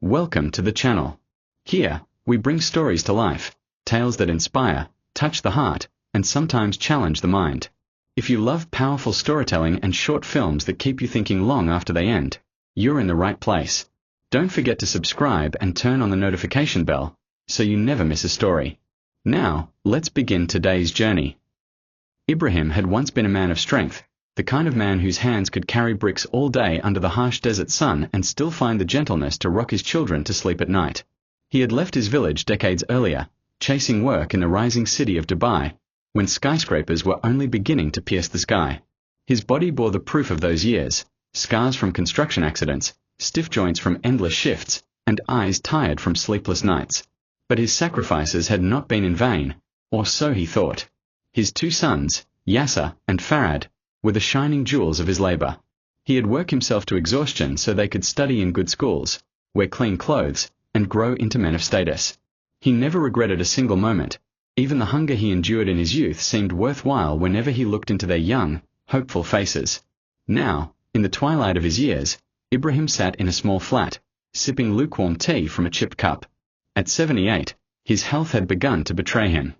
Welcome to the channel. Here, we bring stories to life, tales that inspire, touch the heart, and sometimes challenge the mind. If you love powerful storytelling and short films that keep you thinking long after they end, you're in the right place. Don't forget to subscribe and turn on the notification bell, so you never miss a story. Now, let's begin today's journey. Ibrahim had once been a man of strength, the kind of man whose hands could carry bricks all day under the harsh desert sun and still find the gentleness to rock his children to sleep at night. He had left his village decades earlier, chasing work in the rising city of Dubai, when skyscrapers were only beginning to pierce the sky. His body bore the proof of those years, scars from construction accidents, stiff joints from endless shifts, and eyes tired from sleepless nights. But his sacrifices had not been in vain, or so he thought. His two sons, Yasser and Farad, were the shining jewels of his labor. He had worked himself to exhaustion so they could study in good schools, wear clean clothes, and grow into men of status. He never regretted a single moment. Even the hunger he endured in his youth seemed worthwhile whenever he looked into their young, hopeful faces. Now, in the twilight of his years, Ibrahim sat in a small flat, sipping lukewarm tea from a chipped cup. At 78, his health had begun to betray him.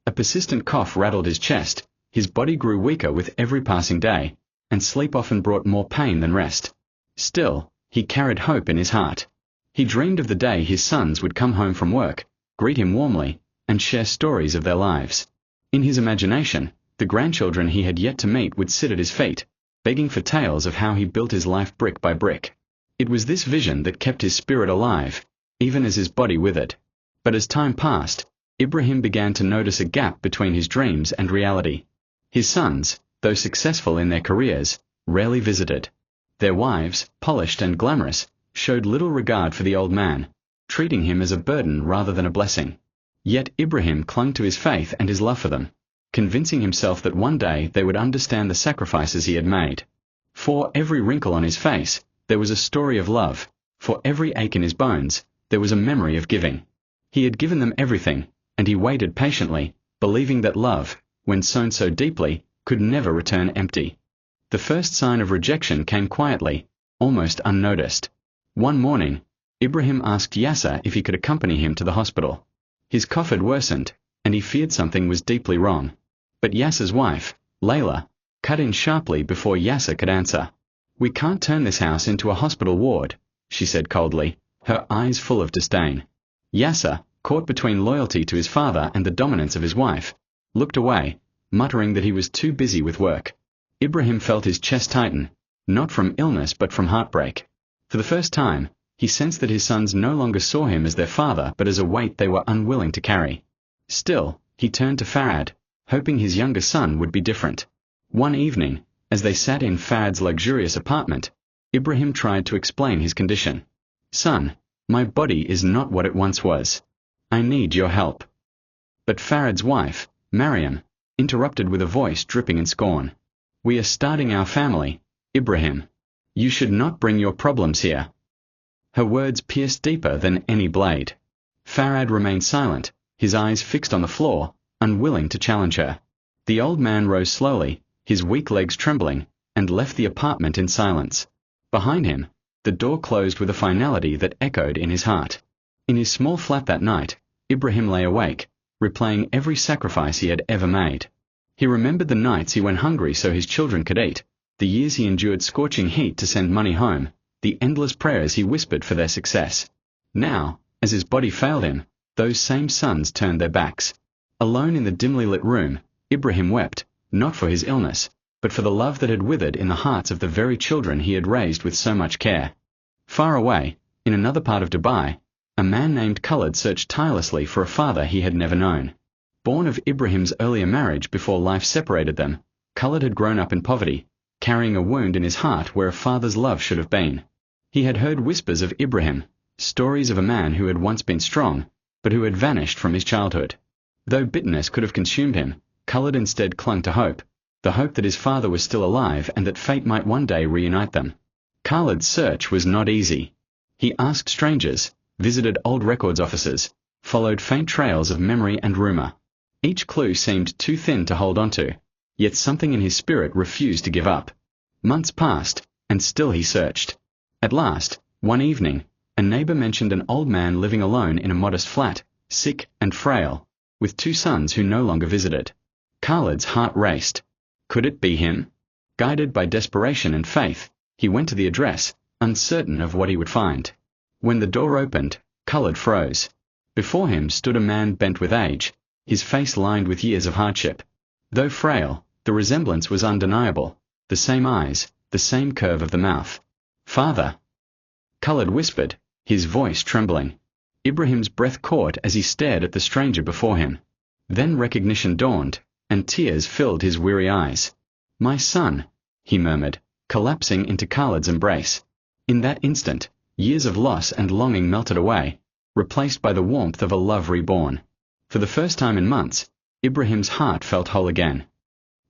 A persistent cough rattled his chest, his body grew weaker with every passing day, and sleep often brought more pain than rest. Still, he carried hope in his heart. He dreamed of the day his sons would come home from work, greet him warmly, and share stories of their lives. In his imagination, the grandchildren he had yet to meet would sit at his feet, begging for tales of how he built his life brick by brick. It was this vision that kept his spirit alive, even as his body withered. But as time passed, Ibrahim began to notice a gap between his dreams and reality. His sons, though successful in their careers, rarely visited. Their wives, polished and glamorous, showed little regard for the old man, treating him as a burden rather than a blessing. Yet Ibrahim clung to his faith and his love for them, convincing himself that one day they would understand the sacrifices he had made. For every wrinkle on his face, there was a story of love. For every ache in his bones, there was a memory of giving. He had given them everything, and he waited patiently, believing that love, when sown so deeply, could never return empty. The first sign of rejection came quietly, almost unnoticed. One morning, Ibrahim asked Yasser if he could accompany him to the hospital. His cough had worsened, and he feared something was deeply wrong. But Yasser's wife, Layla, cut in sharply before Yasser could answer. "We can't turn this house into a hospital ward," she said coldly, her eyes full of disdain. Yasser, caught between loyalty to his father and the dominance of his wife, looked away, muttering that he was too busy with work. Ibrahim felt his chest tighten, not from illness but from heartbreak. For the first time, he sensed that his sons no longer saw him as their father but as a weight they were unwilling to carry. Still, he turned to Farad, hoping his younger son would be different. One evening, as they sat in Farad's luxurious apartment, Ibrahim tried to explain his condition. "Son, my body is not what it once was. I need your help." But Farad's wife, Mariam, interrupted with a voice dripping in scorn. "We are starting our family, Ibrahim. You should not bring your problems here." Her words pierced deeper than any blade. Farad remained silent, his eyes fixed on the floor, unwilling to challenge her. The old man rose slowly, his weak legs trembling, and left the apartment in silence. Behind him, the door closed with a finality that echoed in his heart. In his small flat that night, Ibrahim lay awake, replaying every sacrifice he had ever made. He remembered the nights he went hungry so his children could eat, the years he endured scorching heat to send money home, the endless prayers he whispered for their success. Now, as his body failed him, those same sons turned their backs. Alone in the dimly lit room, Ibrahim wept, not for his illness, but for the love that had withered in the hearts of the very children he had raised with so much care. Far away, in another part of Dubai, a man named Khalid searched tirelessly for a father he had never known. Born of Ibrahim's earlier marriage before life separated them, Khalid had grown up in poverty, carrying a wound in his heart where a father's love should have been. He had heard whispers of Ibrahim, stories of a man who had once been strong, but who had vanished from his childhood. Though bitterness could have consumed him, Khalid instead clung to hope, the hope that his father was still alive and that fate might one day reunite them. Khalid's search was not easy. He asked strangers, visited old records offices, followed faint trails of memory and rumor. Each clue seemed too thin to hold onto, yet something in his spirit refused to give up. Months passed, and still he searched. At last, one evening, A neighbor mentioned an old man living alone in a modest flat, sick and frail, with 2 sons who no longer visited. Khalid's heart raced. Could it be him? Guided by desperation and faith, he went to the address, uncertain of what he would find. When the door opened, Khalid froze. Before him stood a man bent with age, his face lined with years of hardship. Though frail, the resemblance was undeniable, the same eyes, the same curve of the mouth. "Father," Khalid whispered, his voice trembling. Ibrahim's breath caught as he stared at the stranger before him. Then recognition dawned, and tears filled his weary eyes. "My son," he murmured, collapsing into Khalid's embrace. In that instant, years of loss and longing melted away, replaced by the warmth of a love reborn. For the first time in months, Ibrahim's heart felt whole again.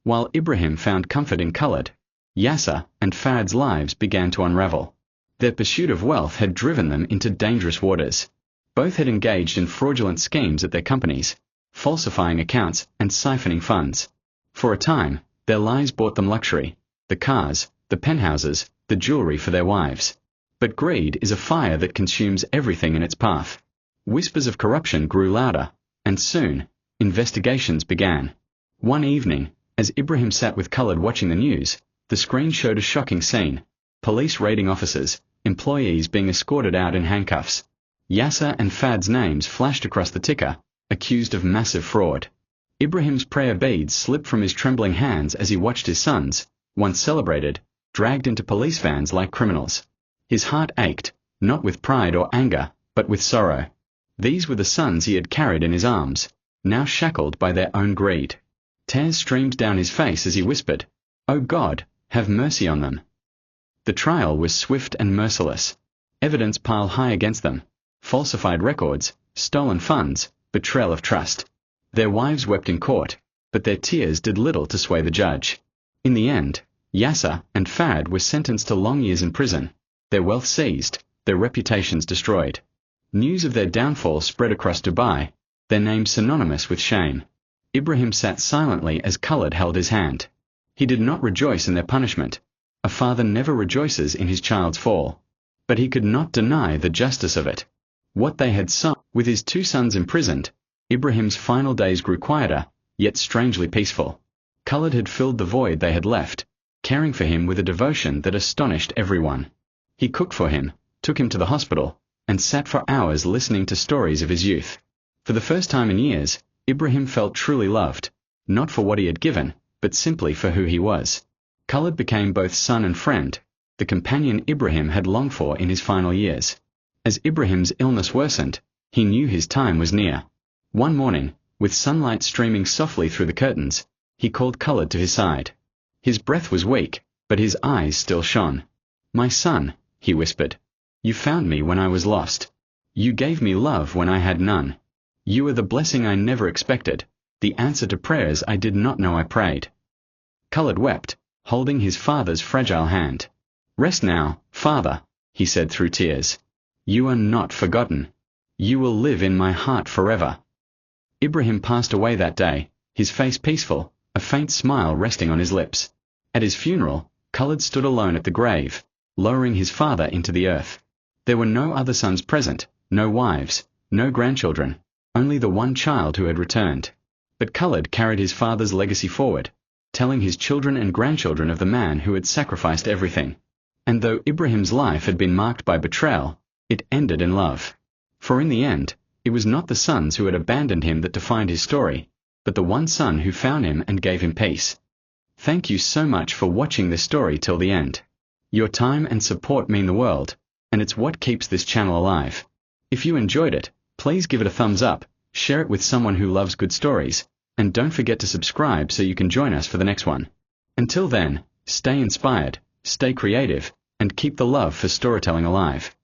While Ibrahim found comfort in Khalid, Yasser and Fad's lives began to unravel. Their pursuit of wealth had driven them into dangerous waters. Both had engaged in fraudulent schemes at their companies, falsifying accounts and siphoning funds. For a time, their lies bought them luxury, the cars, the penthouses, the jewelry for their wives. But greed is a fire that consumes everything in its path. Whispers of corruption grew louder, and soon, investigations began. One evening, as Ibrahim sat with Khalid watching the news, the screen showed a shocking scene. Police raiding offices, employees being escorted out in handcuffs. Yasser and Fad's names flashed across the ticker, accused of massive fraud. Ibrahim's prayer beads slipped from his trembling hands as he watched his sons, once celebrated, dragged into police vans like criminals. His heart ached, not with pride or anger, but with sorrow. These were the sons he had carried in his arms, now shackled by their own greed. Tears streamed down his face as he whispered, "Oh God, have mercy on them." The trial was swift and merciless. Evidence piled high against them. Falsified records, stolen funds, betrayal of trust. Their wives wept in court, but their tears did little to sway the judge. In the end, Yasser and Fad were sentenced to long years in prison, their wealth seized, their reputations destroyed. News of their downfall spread across Dubai, their names synonymous with shame. Ibrahim sat silently as Khalid held his hand. He did not rejoice in their punishment. A father never rejoices in his child's fall. But he could not deny the justice of it. What they had sung. With his 2 sons imprisoned, Ibrahim's final days grew quieter, yet strangely peaceful. Khalid had filled the void they had left, caring for him with a devotion that astonished everyone. He cooked for him, took him to the hospital, and sat for hours listening to stories of his youth. For the first time in years, Ibrahim felt truly loved, not for what he had given, but simply for who he was. Khalid became both son and friend, the companion Ibrahim had longed for in his final years. As Ibrahim's illness worsened, he knew his time was near. One morning, with sunlight streaming softly through the curtains, he called Khalid to his side. His breath was weak, but his eyes still shone. "My son," he whispered, "you found me when I was lost. You gave me love when I had none. You are the blessing I never expected, the answer to prayers I did not know I prayed." Khalid wept, holding his father's fragile hand. "Rest now, father," he said through tears. "You are not forgotten. You will live in my heart forever." Ibrahim passed away that day, his face peaceful, a faint smile resting on his lips. At his funeral, Khalid stood alone at the grave, lowering his father into the earth. There were no other sons present, no wives, no grandchildren, only the one child who had returned. But Khalid carried his father's legacy forward, telling his children and grandchildren of the man who had sacrificed everything. And though Ibrahim's life had been marked by betrayal, it ended in love. For in the end, it was not the sons who had abandoned him that defined his story, but the one son who found him and gave him peace. Thank you so much for watching this story till the end. Your time and support mean the world, and it's what keeps this channel alive. If you enjoyed it, please give it a thumbs up, share it with someone who loves good stories, and don't forget to subscribe so you can join us for the next one. Until then, stay inspired, stay creative, and keep the love for storytelling alive.